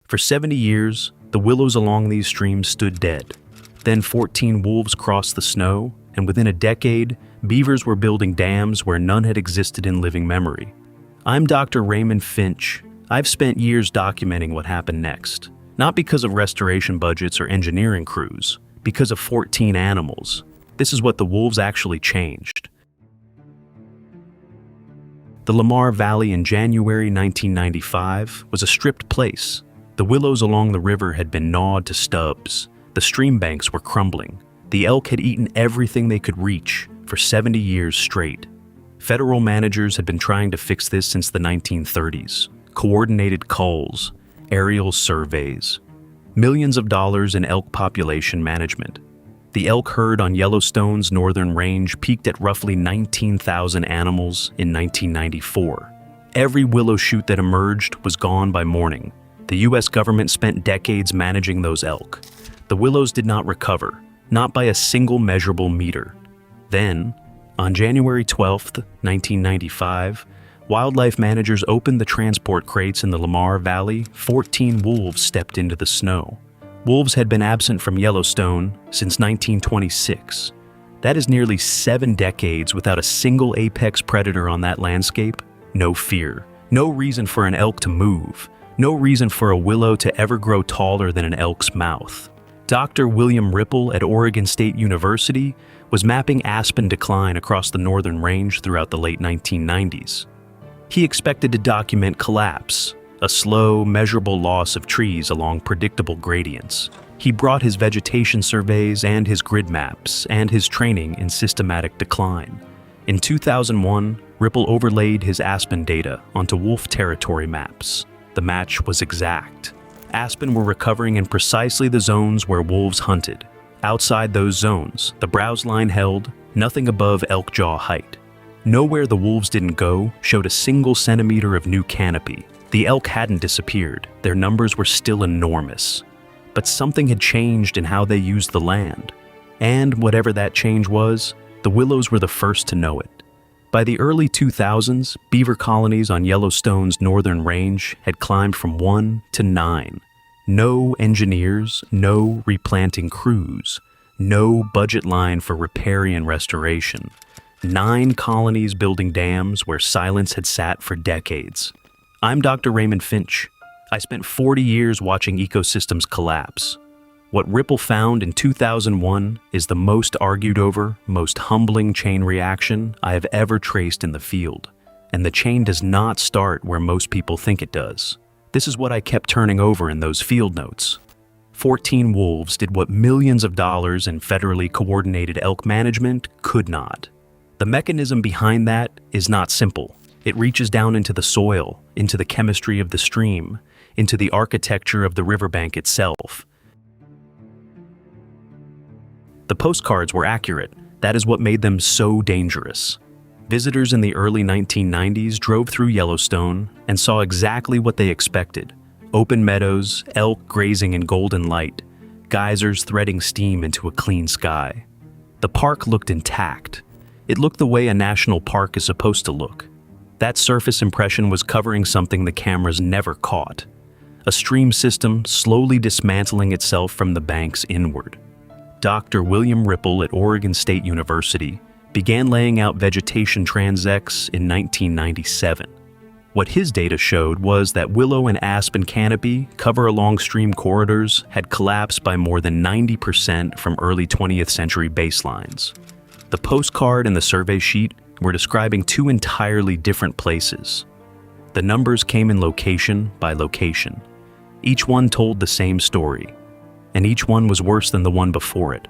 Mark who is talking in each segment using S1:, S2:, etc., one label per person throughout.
S1: For 70 years, the willows along these streams stood dead. Then 14 wolves crossed the snow, and within a decade, beavers were building dams where none had existed in living memory. I'm Dr. Raymond Finch. I've spent years documenting what happened next, not because of restoration budgets or engineering crews, because of 14 animals. This is what the wolves actually changed. The Lamar Valley in January 1995 was a stripped place. The willows along the river had been gnawed to stubs. The stream banks were crumbling. The elk had eaten everything they could reach for 70 years straight. Federal managers had been trying to fix this since the 1930s. Coordinated culls, aerial surveys, millions of dollars in elk population management. The elk herd on Yellowstone's northern range peaked at roughly 19,000 animals in 1994. Every willow shoot that emerged was gone by morning. The U.S. government spent decades managing those elk. The willows did not recover, not by a single measurable meter. Then, on January 12, 1995, wildlife managers opened the transport crates in the Lamar Valley. 14 wolves stepped into the snow. Wolves had been absent from Yellowstone since 1926. That is nearly 7 decades without a single apex predator on that landscape. No fear, no reason for an elk to move, no reason for a willow to ever grow taller than an elk's mouth. Dr. William Ripple at Oregon State University was mapping aspen decline across the northern range throughout the late 1990s. He expected to document collapse, a slow, measurable loss of trees along predictable gradients. He brought his vegetation surveys and his grid maps and his training in systematic decline. In 2001, Ripple overlaid his aspen data onto wolf territory maps. The match was exact. Aspen were recovering in precisely the zones where wolves hunted. Outside those zones, the browse line held, nothing above elk jaw height. Nowhere the wolves didn't go showed a single centimeter of new canopy. The elk hadn't disappeared. Their numbers were still enormous. But something had changed in how they used the land. And whatever that change was, the willows were the first to know it. By the early 2000s, beaver colonies on Yellowstone's northern range had climbed from 1 to 9. No engineers, no replanting crews, no budget line for riparian restoration. 9 colonies building dams where silence had sat for decades. I'm Dr. Raymond Finch. I spent 40 years watching ecosystems collapse. What Ripple found in 2001 is the most argued over, most humbling chain reaction I have ever traced in the field. And the chain does not start where most people think it does. This is what I kept turning over in those field notes. 14 wolves did what millions of dollars in federally coordinated elk management could not. The mechanism behind that is not simple. It reaches down into the soil, into the chemistry of the stream, into the architecture of the riverbank itself. The postcards were accurate. That is what made them so dangerous. Visitors in the early 1990s drove through Yellowstone and saw exactly what they expected. Open meadows, elk grazing in golden light, geysers threading steam into a clean sky. The park looked intact. It looked the way a national park is supposed to look. That surface impression was covering something the cameras never caught. A stream system slowly dismantling itself from the banks inward. Dr. William Ripple at Oregon State University began laying out vegetation transects in 1997. What his data showed was that willow and aspen canopy cover along stream corridors had collapsed by more than 90% from early 20th century baselines. The postcard and the survey sheet were describing 2 entirely different places. The numbers came in location by location. Each one told the same story, and each one was worse than the one before it.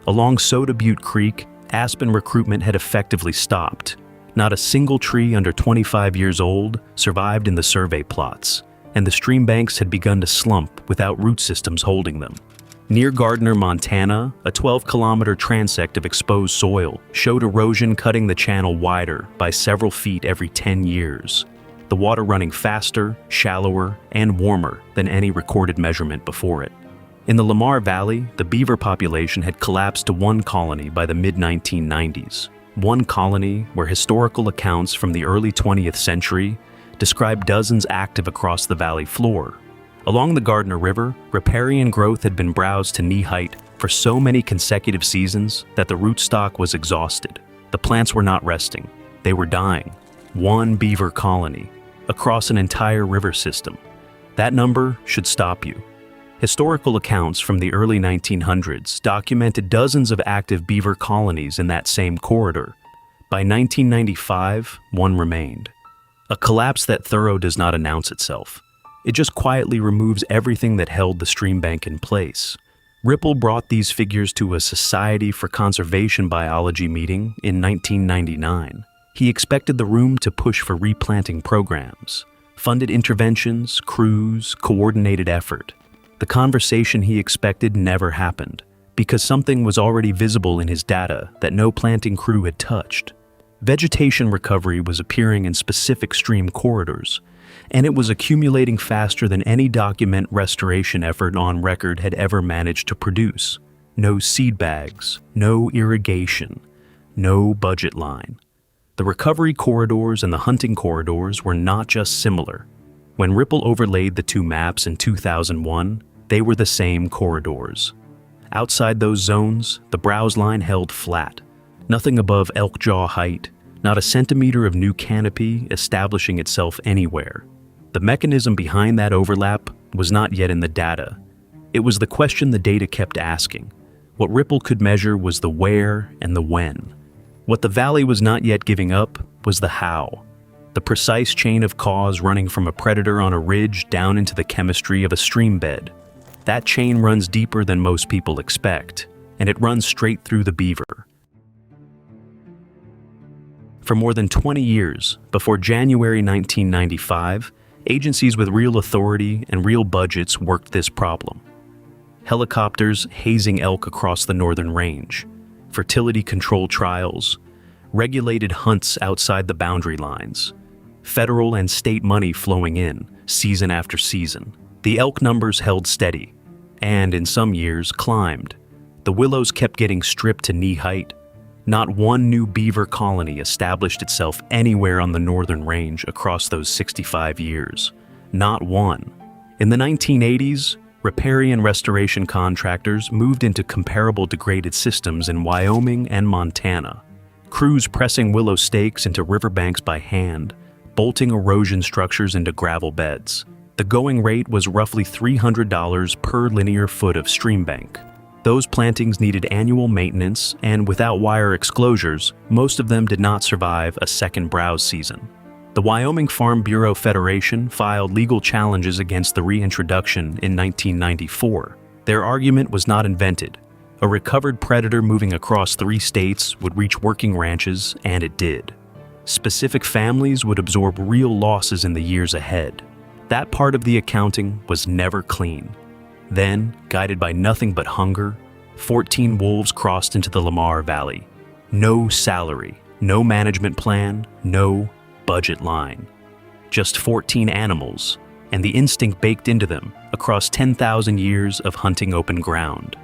S1: Along Soda Butte Creek, aspen recruitment had effectively stopped. Not a single tree under 25 years old survived in the survey plots, and the stream banks had begun to slump without root systems holding them. Near Gardner, Montana, a 12-kilometer transect of exposed soil showed erosion cutting the channel wider by several feet every 10 years. The water running faster, shallower, and warmer than any recorded measurement before it. In the Lamar Valley, the beaver population had collapsed to 1 colony by the mid-1990s. 1 colony where historical accounts from the early 20th century describe dozens active across the valley floor. Along the Gardner River, riparian growth had been browsed to knee height for so many consecutive seasons that the rootstock was exhausted. The plants were not resting. They were dying. One beaver colony, across an entire river system. That number should stop you. Historical accounts from the early 1900s documented dozens of active beaver colonies in that same corridor. By 1995, one remained. A collapse that thorough does not announce itself. It just quietly removes everything that held the stream bank in place. Ripple brought these figures to a Society for Conservation Biology meeting in 1999. He expected the room to push for replanting programs, funded interventions, crews, coordinated effort. The conversation he expected never happened, because something was already visible in his data that no planting crew had touched. Vegetation recovery was appearing in specific stream corridors, and it was accumulating faster than any document restoration effort on record had ever managed to produce. No seed bags, no irrigation, no budget line. The recovery corridors and the hunting corridors were not just similar. When Ripple overlaid the two maps in 2001, they were the same corridors. Outside those zones, the browse line held flat. Nothing above elk jaw height, not a centimeter of new canopy establishing itself anywhere. The mechanism behind that overlap was not yet in the data. It was the question the data kept asking. What Ripple could measure was the where and the when. What the valley was not yet giving up was the how. The precise chain of cause running from a predator on a ridge down into the chemistry of a stream bed. That chain runs deeper than most people expect, and it runs straight through the beaver. For more than 20 years, before January 1995, agencies with real authority and real budgets worked this problem. Helicopters hazing elk across the northern range, fertility control trials, regulated hunts outside the boundary lines, federal and state money flowing in, season after season. The elk numbers held steady, and in some years climbed. The willows kept getting stripped to knee height. Not one new beaver colony established itself anywhere on the northern range across those 65 years. Not one. In the 1980s, riparian restoration contractors moved into comparable degraded systems in Wyoming and Montana. Crews pressing willow stakes into riverbanks by hand, bolting erosion structures into gravel beds. The going rate was roughly $300 per linear foot of stream bank. Those plantings needed annual maintenance, and without wire exclosures, most of them did not survive a second browse season. The Wyoming Farm Bureau Federation filed legal challenges against the reintroduction in 1994. Their argument was not invented. A recovered predator moving across 3 states would reach working ranches, and it did. Specific families would absorb real losses in the years ahead. That part of the accounting was never clean. Then, guided by nothing but hunger, 14 wolves crossed into the Lamar Valley. No salary, no management plan, no budget line. Just 14 animals, and the instinct baked into them across 10,000 years of hunting open ground.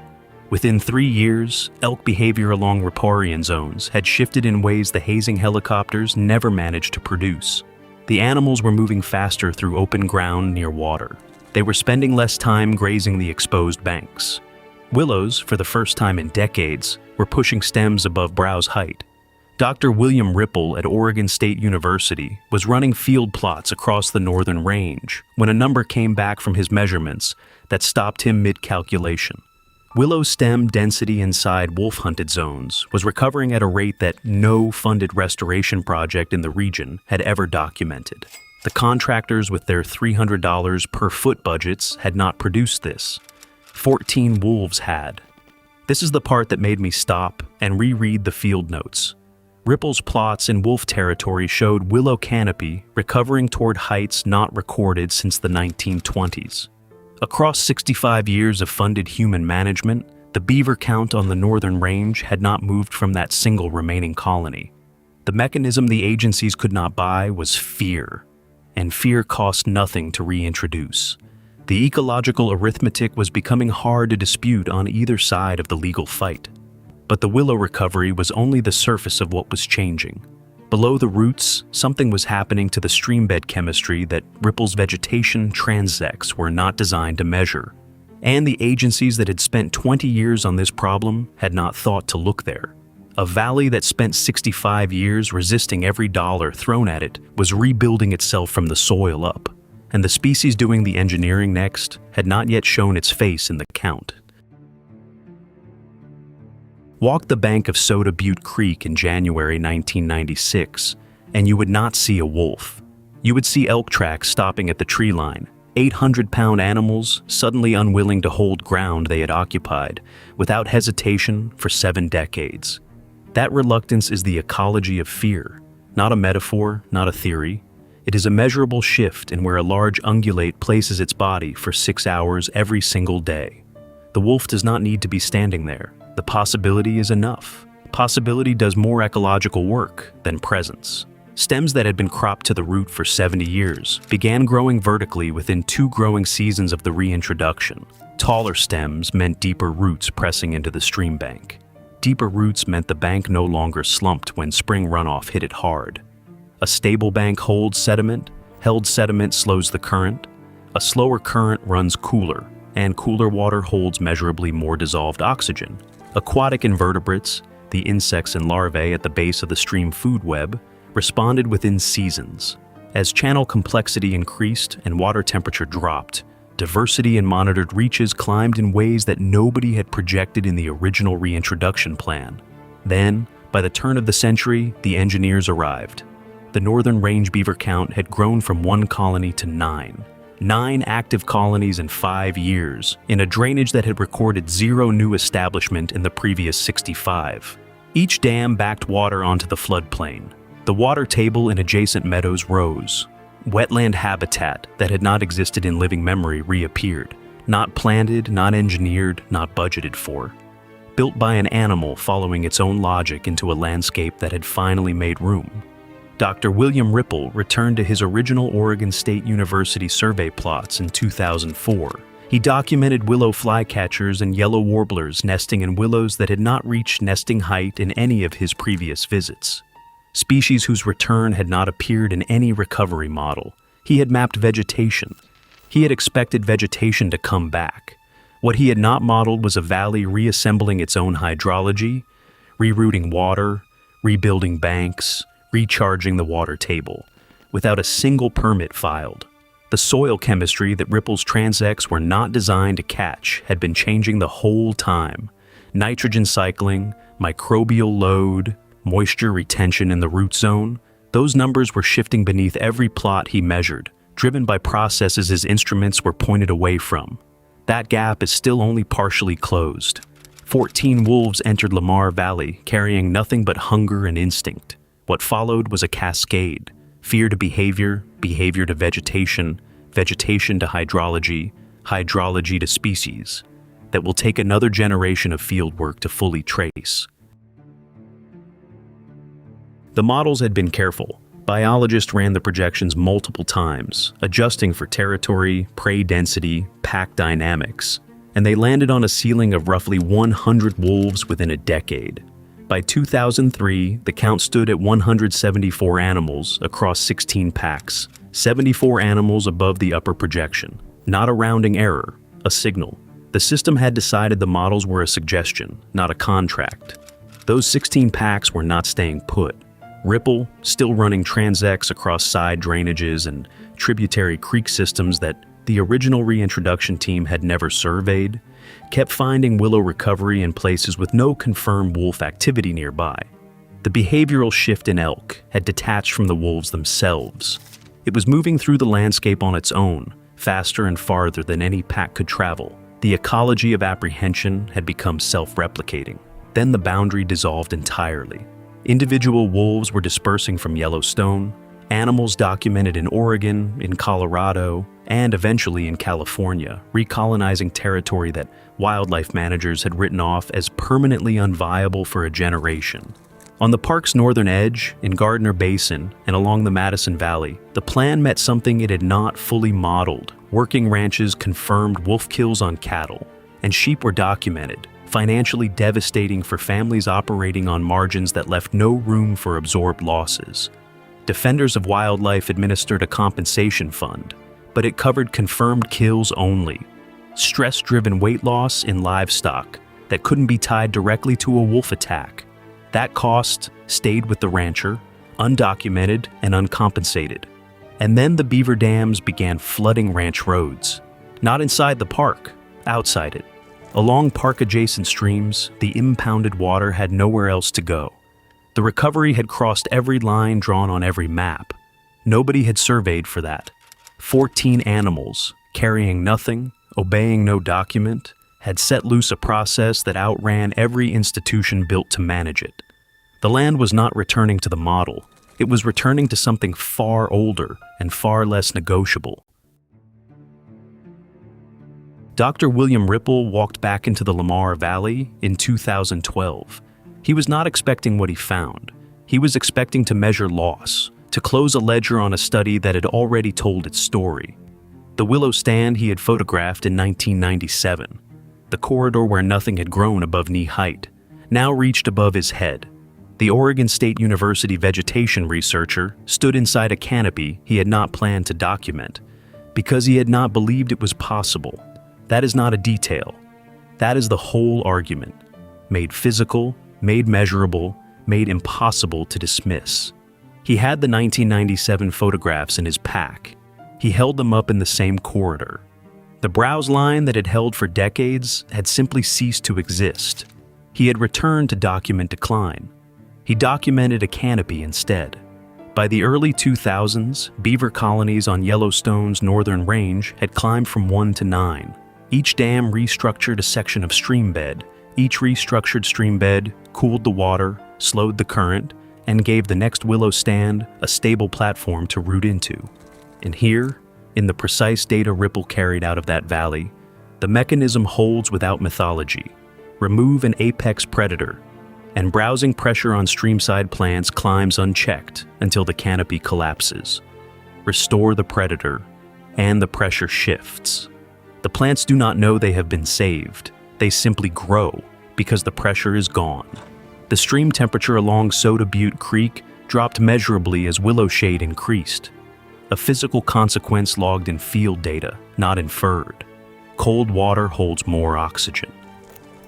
S1: Within 3 years, elk behavior along riparian zones had shifted in ways the hazing helicopters never managed to produce. The animals were moving faster through open ground near water. They were spending less time grazing the exposed banks. Willows, for the first time in decades, were pushing stems above browse height. Dr. William Ripple at Oregon State University was running field plots across the northern range when a number came back from his measurements that stopped him mid-calculation. Willow stem density inside wolf-hunted zones was recovering at a rate that no funded restoration project in the region had ever documented. The contractors with their $300 per foot budgets had not produced this. 14 wolves had. This is the part that made me stop and reread the field notes. Ripple's plots in wolf territory showed willow canopy recovering toward heights not recorded since the 1920s. Across 65 years of funded human management, the beaver count on the northern range had not moved from that single remaining colony. The mechanism the agencies could not buy was fear, and fear cost nothing to reintroduce. The ecological arithmetic was becoming hard to dispute on either side of the legal fight. But the willow recovery was only the surface of what was changing. Below the roots, something was happening to the streambed chemistry that Ripple's vegetation transects were not designed to measure. And the agencies that had spent 20 years on this problem had not thought to look there. A valley that spent 65 years resisting every dollar thrown at it was rebuilding itself from the soil up, and the species doing the engineering next had not yet shown its face in the count. Walk the bank of Soda Butte Creek in January 1996, and you would not see a wolf. You would see elk tracks stopping at the tree line, 800-pound animals suddenly unwilling to hold ground they had occupied, without hesitation for 7 decades. That reluctance is the ecology of fear, not a metaphor, not a theory. It is a measurable shift in where a large ungulate places its body for 6 hours every single day. The wolf does not need to be standing there. The possibility is enough. Possibility does more ecological work than presence. Stems that had been cropped to the root for 70 years began growing vertically within 2 growing seasons of the reintroduction. Taller stems meant deeper roots pressing into the stream bank. Deeper roots meant the bank no longer slumped when spring runoff hit it hard. A stable bank holds sediment, held sediment slows the current. A slower current runs cooler, and cooler water holds measurably more dissolved oxygen. Aquatic invertebrates, the insects and larvae at the base of the stream food web, responded within seasons. As channel complexity increased and water temperature dropped, diversity in monitored reaches climbed in ways that nobody had projected in the original reintroduction plan. Then, by the turn of the century, the engineers arrived. The northern range beaver count had grown from 1 colony to 9. 9 active colonies in 5 years, in a drainage that had recorded 0 new establishment in the previous 65. Each dam backed water onto the floodplain. The water table in adjacent meadows rose. Wetland habitat that had not existed in living memory reappeared, not planted, not engineered, not budgeted for. Built by an animal following its own logic into a landscape that had finally made room. Dr. William Ripple returned to his original Oregon State University survey plots in 2004. He documented willow flycatchers and yellow warblers nesting in willows that had not reached nesting height in any of his previous visits. Species whose return had not appeared in any recovery model. He had mapped vegetation. He had expected vegetation to come back. What he had not modeled was a valley reassembling its own hydrology, rerouting water, rebuilding banks, recharging the water table, without a single permit filed. The soil chemistry that Ripple's transects were not designed to catch had been changing the whole time. Nitrogen cycling, microbial load, moisture retention in the root zone, those numbers were shifting beneath every plot he measured, driven by processes his instruments were pointed away from. That gap is still only partially closed. 14 wolves entered Lamar Valley, carrying nothing but hunger and instinct. What followed was a cascade: fear to behavior, behavior to vegetation, vegetation to hydrology, hydrology to species, that will take another generation of fieldwork to fully trace. The models had been careful. Biologists ran the projections multiple times, adjusting for territory, prey density, pack dynamics, and they landed on a ceiling of roughly 100 wolves within a decade. By 2003, the count stood at 174 animals across 16 packs, 74 animals above the upper projection. Not a rounding error, a signal. The system had decided the models were a suggestion, not a contract. Those 16 packs were not staying put. Ripple, still running transects across side drainages and tributary creek systems that the original reintroduction team had never surveyed, kept finding willow recovery in places with no confirmed wolf activity nearby. The behavioral shift in elk had detached from the wolves themselves. It was moving through the landscape on its own, faster and farther than any pack could travel. The ecology of apprehension had become self-replicating. Then the boundary dissolved entirely. Individual wolves were dispersing from Yellowstone, animals documented in Oregon, in Colorado, and eventually in California, recolonizing territory that wildlife managers had written off as permanently unviable for a generation. On the park's northern edge, in Gardner Basin, and along the Madison Valley, the plan met something it had not fully modeled. Working ranches confirmed wolf kills on cattle, and sheep were documented, financially devastating for families operating on margins that left no room for absorbed losses. Defenders of Wildlife administered a compensation fund, but it covered confirmed kills only. Stress-driven weight loss in livestock that couldn't be tied directly to a wolf attack. That cost stayed with the rancher, undocumented and uncompensated. And then the beaver dams began flooding ranch roads. Not inside the park, outside it. Along park-adjacent streams, the impounded water had nowhere else to go. The recovery had crossed every line drawn on every map. Nobody had surveyed for that. 14 animals, carrying nothing, obeying no document, had set loose a process that outran every institution built to manage it. The land was not returning to the model. It was returning to something far older and far less negotiable. Dr. William Ripple walked back into the Lamar Valley in 2012. He was not expecting what he found. He was expecting to measure loss, to close a ledger on a study that had already told its story. The willow stand he had photographed in 1997, the corridor where nothing had grown above knee height, now reached above his head. The Oregon State University vegetation researcher stood inside a canopy he had not planned to document, because he had not believed it was possible. That is not a detail. That is the whole argument, made physical, made measurable, made impossible to dismiss. He had the 1997 photographs in his pack. He held them up in the same corridor. The browse line that had held for decades had simply ceased to exist. He had returned to document decline. He documented a canopy instead. By the early 2000s, beaver colonies on Yellowstone's northern range had climbed from 1 to 9. Each dam restructured a section of stream bed. Each restructured stream bed cooled the water, slowed the current, and gave the next willow stand a stable platform to root into. And here, in the precise data Ripple carried out of that valley, the mechanism holds without mythology. Remove an apex predator, and browsing pressure on streamside plants climbs unchecked until the canopy collapses. Restore the predator, and the pressure shifts. The plants do not know they have been saved. They simply grow because the pressure is gone. The stream temperature along Soda Butte Creek dropped measurably as willow shade increased. A physical consequence logged in field data, not inferred. Cold water holds more oxygen.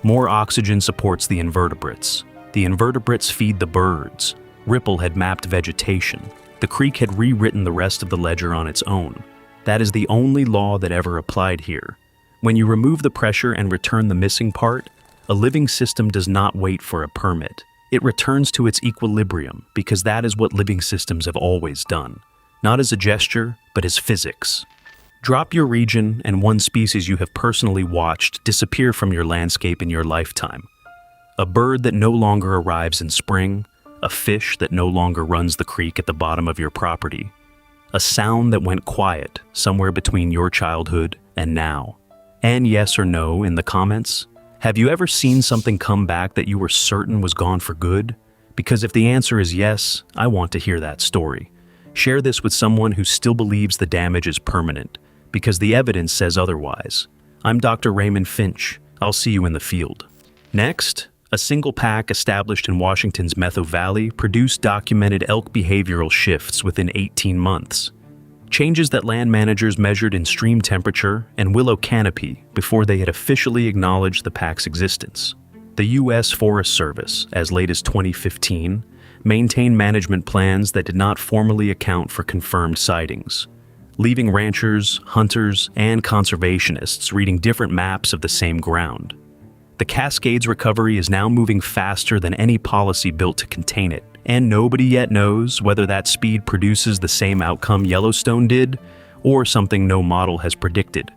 S1: More oxygen supports the invertebrates. The invertebrates feed the birds. Ripple had mapped vegetation. The creek had rewritten the rest of the ledger on its own. That is the only law that ever applied here. When you remove the pressure and return the missing part, a living system does not wait for a permit. It returns to its equilibrium because that is what living systems have always done. Not as a gesture, but as physics. Drop your region and one species you have personally watched disappear from your landscape in your lifetime. A bird that no longer arrives in spring, a fish that no longer runs the creek at the bottom of your property, a sound that went quiet somewhere between your childhood and now. And yes or no in the comments. Have you ever seen something come back that you were certain was gone for good? Because if the answer is yes, I want to hear that story. Share this with someone who still believes the damage is permanent, because the evidence says otherwise. I'm Dr. Raymond Finch. I'll see you in the field. Next, a single pack established in Washington's Metho Valley produced documented elk behavioral shifts within 18 months. Changes that land managers measured in stream temperature and willow canopy before they had officially acknowledged the pack's existence. The U.S. Forest Service, as late as 2015, maintained management plans that did not formally account for confirmed sightings, leaving ranchers, hunters, and conservationists reading different maps of the same ground. The Cascades recovery is now moving faster than any policy built to contain it, and nobody yet knows whether that speed produces the same outcome Yellowstone did, or something no model has predicted.